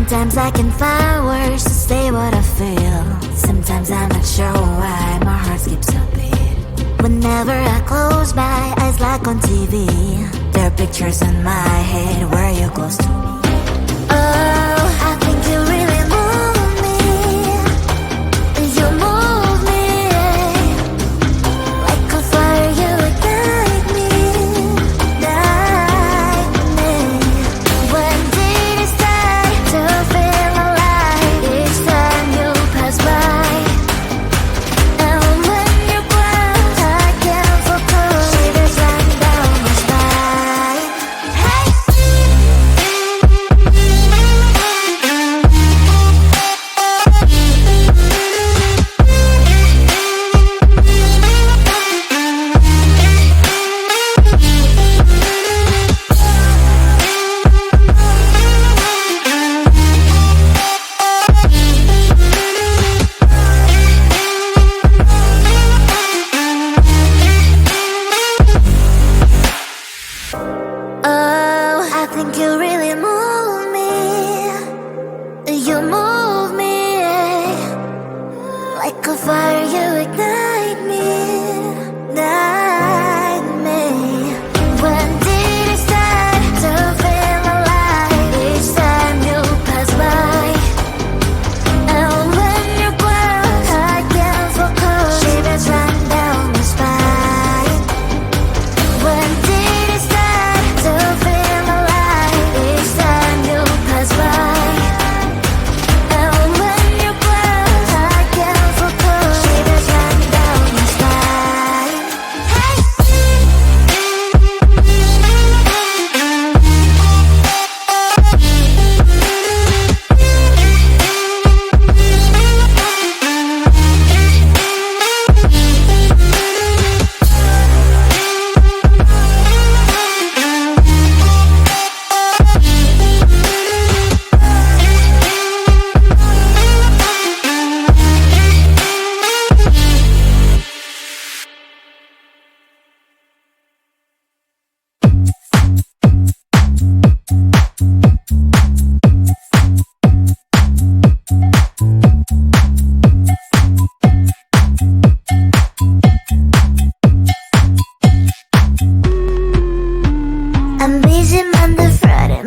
Sometimes I can find words to say what I feel. Sometimes I'm not sure why my heart skips a beat. Whenever I close my eyes like on TV, there are pictures in my head where you're close to me. Oh, I think you really move me. You move me like a fire, you ignite me, ignite me. When did it start to feel alive? Each time you pass by, and when you grow, I can't focus. Shivers run down my spine. Hey. Oh, I think you really move me. You move me like a fire, you ignite me, ignite me. When did it start to feel alive? Each time you pass by, and when you grow, I can't focus. Shivers run down my spine. When did it start to feel alive? Each time you pass by, and when you grow, I can't focus. Shivers run down my spine. Hey. I'm busy Monday, Friday,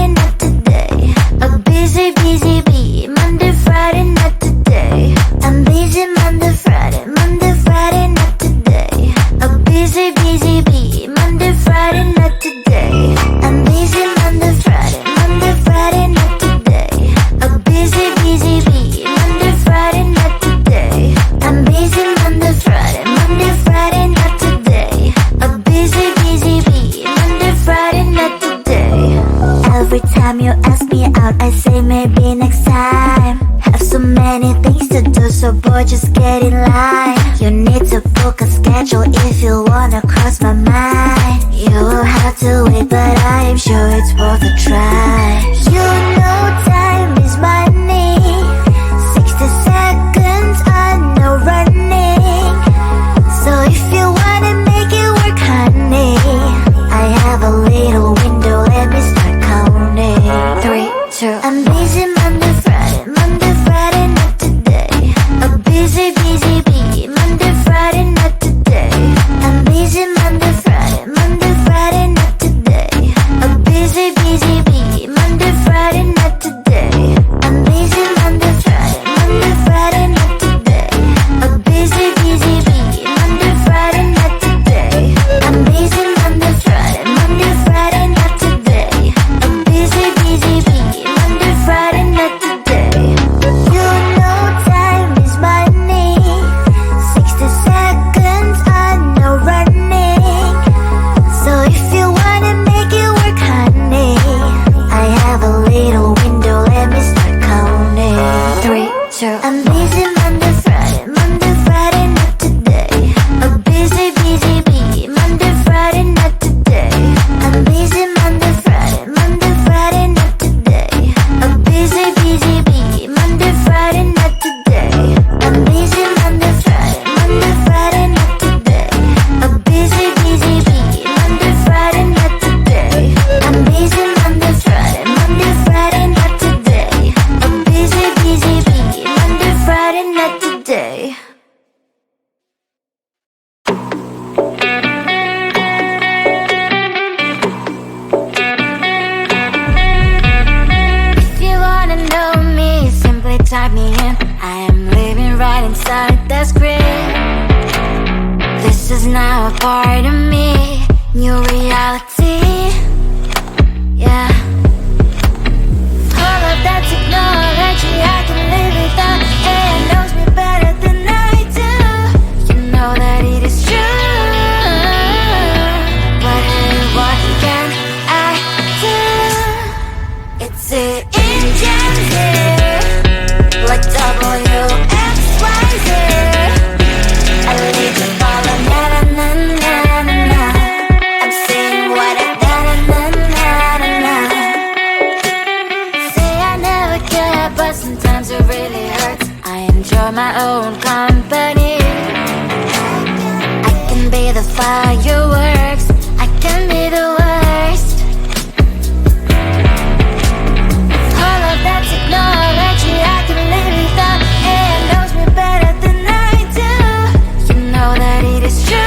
not today. A busy, busy bee, Monday, Friday, not today. I'm busy Monday, Friday, not today. A busy, busy bee, Monday, Friday, not today. I'm busy Monday, Friday, not today. A busy, busy bee, Monday, Friday, not today. I'm busy Monday, Friday, not today. A busy, busy bee, Monday, Friday, not today. Every time you ask me out, I say maybe next time. Have so many things to do, so boy, just get in line. You need to book a schedule if you wanna cross my mind. You will have to wait, but I am sure it's worth a try. You know time is money. 60 seconds on no running. So if you wanna make it work, honey, I have a little window, let me start counting. 3, 2, I'm busy Monday, Friday, not today. A busy, busy bee, Monday, Friday, not today. I'm busy Monday, Friday, not today. A busy, busy bee, Monday, Friday, not today. I'm busy Monday, Friday, not today. A busy, busy bee, Monday, Friday, not today. I'm busy Monday, Friday, not today. A busy, busy bee, Monday, Friday, not today. You know time is money. 60 seconds on no running. So if you wanna make it work, honey, inside the script. This is now a part of me, new reality. Yeah. All of that technology I can live without. AI knows me better than I do. You know that it is true. But hey, what can I do? It's the engine here, like WXYZ. I lead to follow, na na na na na na. I'm saying what I na na na na na. Say I never care, but sometimes it really hurts. I enjoy my own company. I can be the fireworks, I can be the worst. All of that technology I can live without. AI knows me better than I do. You know that it is true.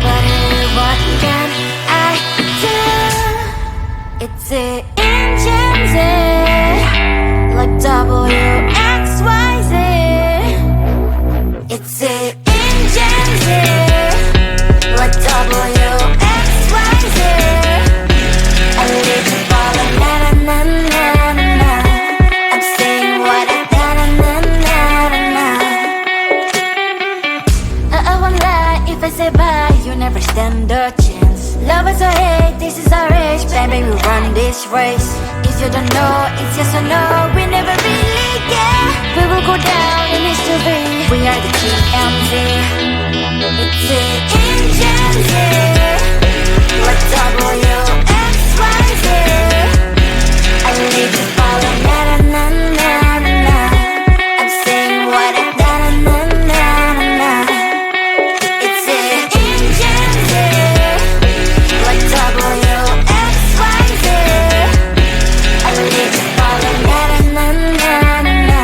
But hey, what can I do? It's the engines, like WXYZ. It's the engines, like WXYZ. I live to follow, na na na na na na. I'm saying what I na na na na na na. I won't lie if I say bye, you never stand a chance. Love us or hate, this is our age, baby, we run this race. If you don't know, it's yes or no, we never really get. We will go down in history, we are the TMZ. It's the engines, like WXYZ. I need to follow, na na na na na na. I'm saying what I na na na na na na. It's the engines, like WXYZ. I need to follow, na na na na na na.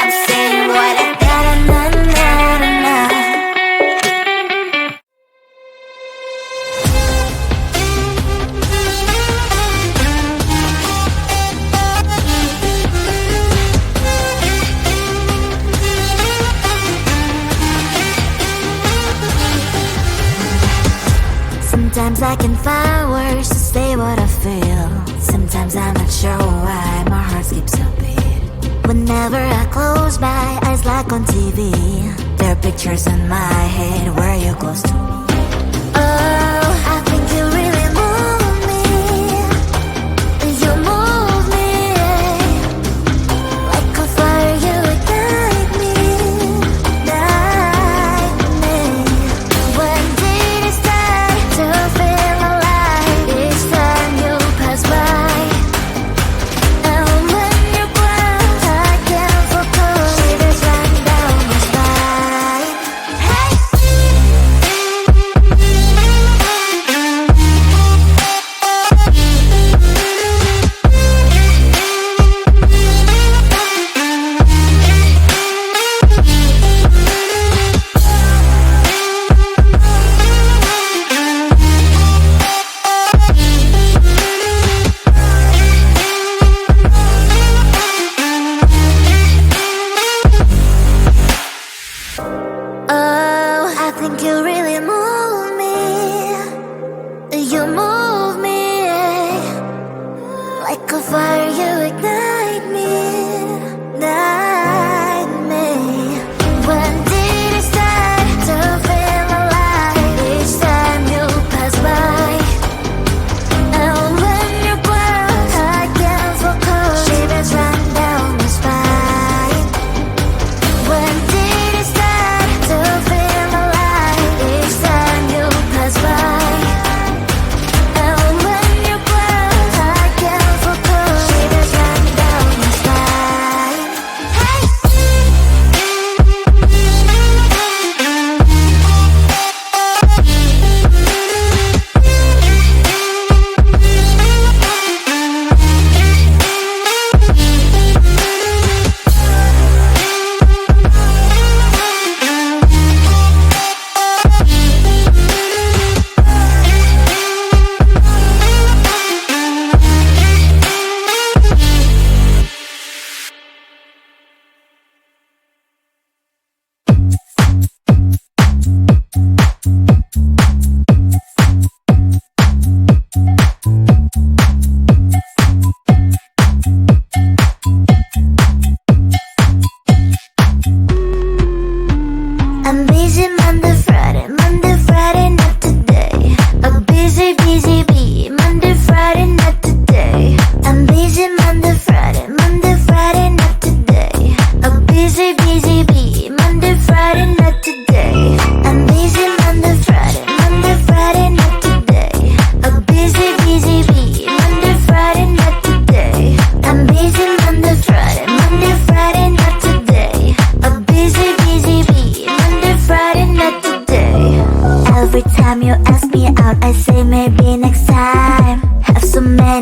I'm saying what I na na na na na na. Sometimes I can find words to say what I feel. Sometimes I'm not sure why my heart skips a beat. Whenever I close my eyes like on TV, there are pictures in my head where you're close to me. Oh, I think you really move me. You move me like a fire, you ignite me, ignite me. When did it start to feel alive? Each time you pass by, and when you growl, I can't focus. Shivers run down my spine. Hey.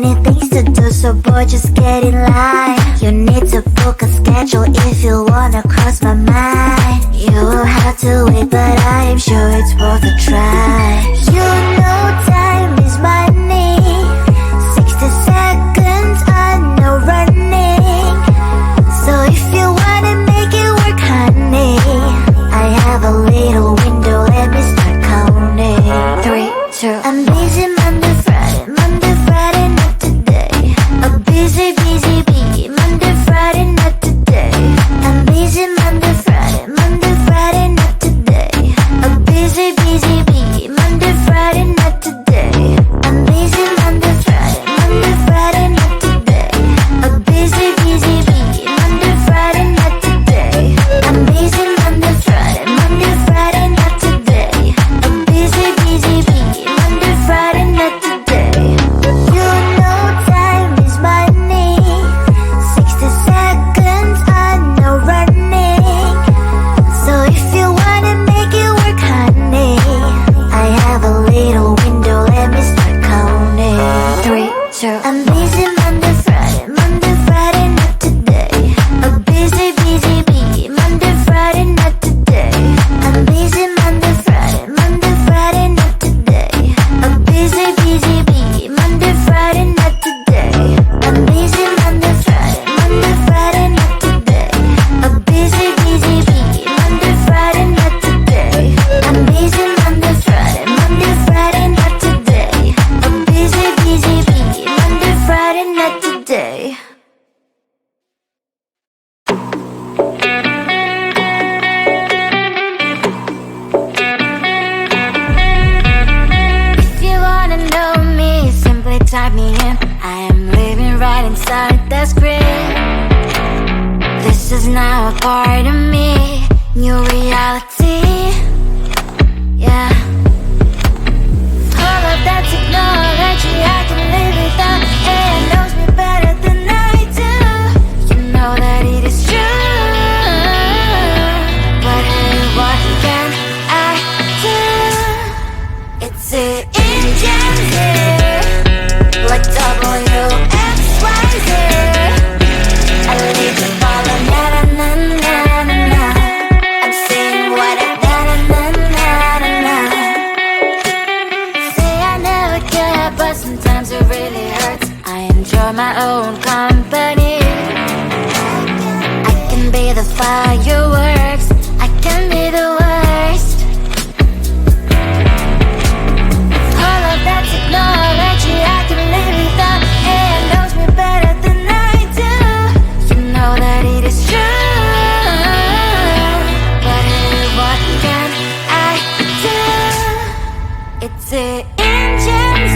many things to do, so boy, just get in line. You need to book a schedule if you wanna cross my mind. You will have to wait, but I am sure it's worth a try. You know time is money. 60 seconds on no running. So if you wanna make it work, honey, I have a little window, let me start counting. 3, 2, I'm busy Monday, Friday, Monday, Friday, not today. A busy, busy bee, Monday, Friday, not today. I'm busy Monday, Friday, Monday, Friday, not today. A busy, busy bee, Monday, Friday, not today. I'm busy Monday, Friday, Monday, Friday, not today. A busy, busy bee, Monday, Friday, not today. I'm busy Monday, Friday, Monday, Friday, not today. A busy, busy bee, Monday, Friday, not today. You know time is money. 60 seconds on no running. So if you wanna make it work, honey, I have a little window, let me start counting. 3, 2, I'm busy Monday, Friday, Monday, Friday, not today. A busy, busy bee, Monday, Friday, not today. I'm busy Monday, Friday, Monday, Friday, not today. A busy, busy bee, Monday, Friday, not today. I'm busy Monday, Friday, Monday, Friday, not today. A busy, busy bee, Monday, Friday, not today. I'm busy Monday, Friday, Monday, Friday, not today. A busy, busy bee, Monday, Friday, not today. If you wanna know me, simply type me in. I am living right inside the screen. This is now a part of me, new reality. Yeah. All of that technology, I can live without. It knows me better than I do. You know that it is true. But hey, what can I do? It's the engine here, like WXYZ. I need to follow, na na na na na na. I'm saying what I na na na na na na. Say I never care, but sometimes it really hurts. I enjoy my own company. I can be the fireworks, I can be the worst. All of that technology, I can live without. It knows me better than I do. You know that it is true. But hey, what can I do? It's the engines,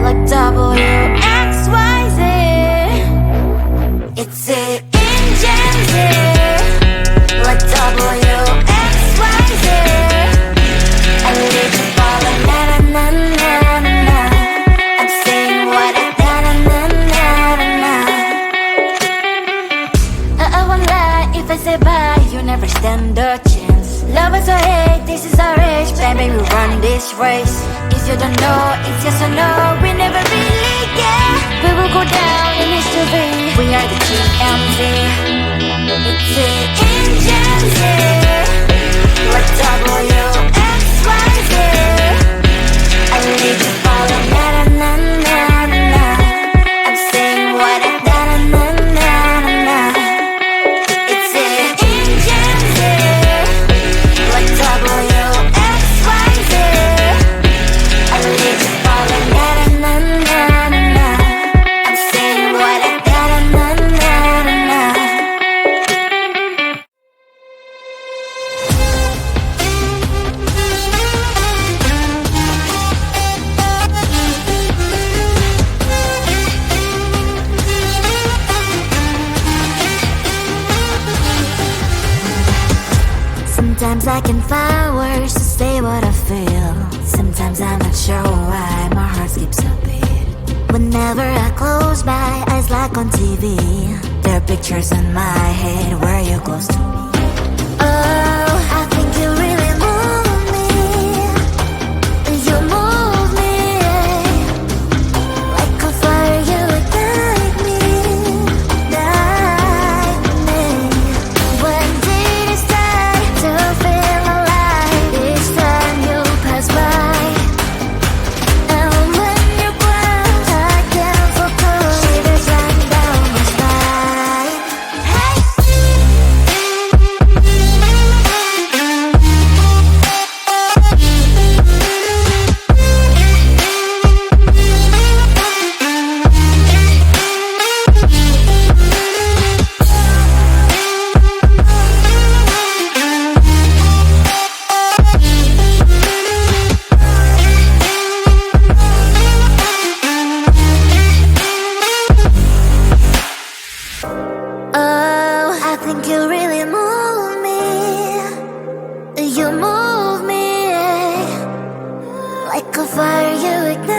like WXYZ. It's the engines, like WXYZ. I need to follow, na na na na na na. I'm saying what I na na na na na na. I won't lie if I say bye, you never stand a chance. Love us or hate, this is our age, baby, we run this race. If you don't know, it's yes or no, we never really get. We will go down in history, we are the TMZ. It's the engines, like WXYZ. I need to follow, na na na na na na. I'm saying what I na na na na na na. It's the engines, like WXYZ. I need to follow, na na na na na na. I'm saying what I na na na na na na. Sometimes I can find words to say what I feel. Sometimes I'm not sure why my heart skips a beat. Whenever I close my eyes like on TV, there are pictures in my head where you're close to me. Oh, I think you really move me. You move me. think you really move me. You move me like a fire you ignite.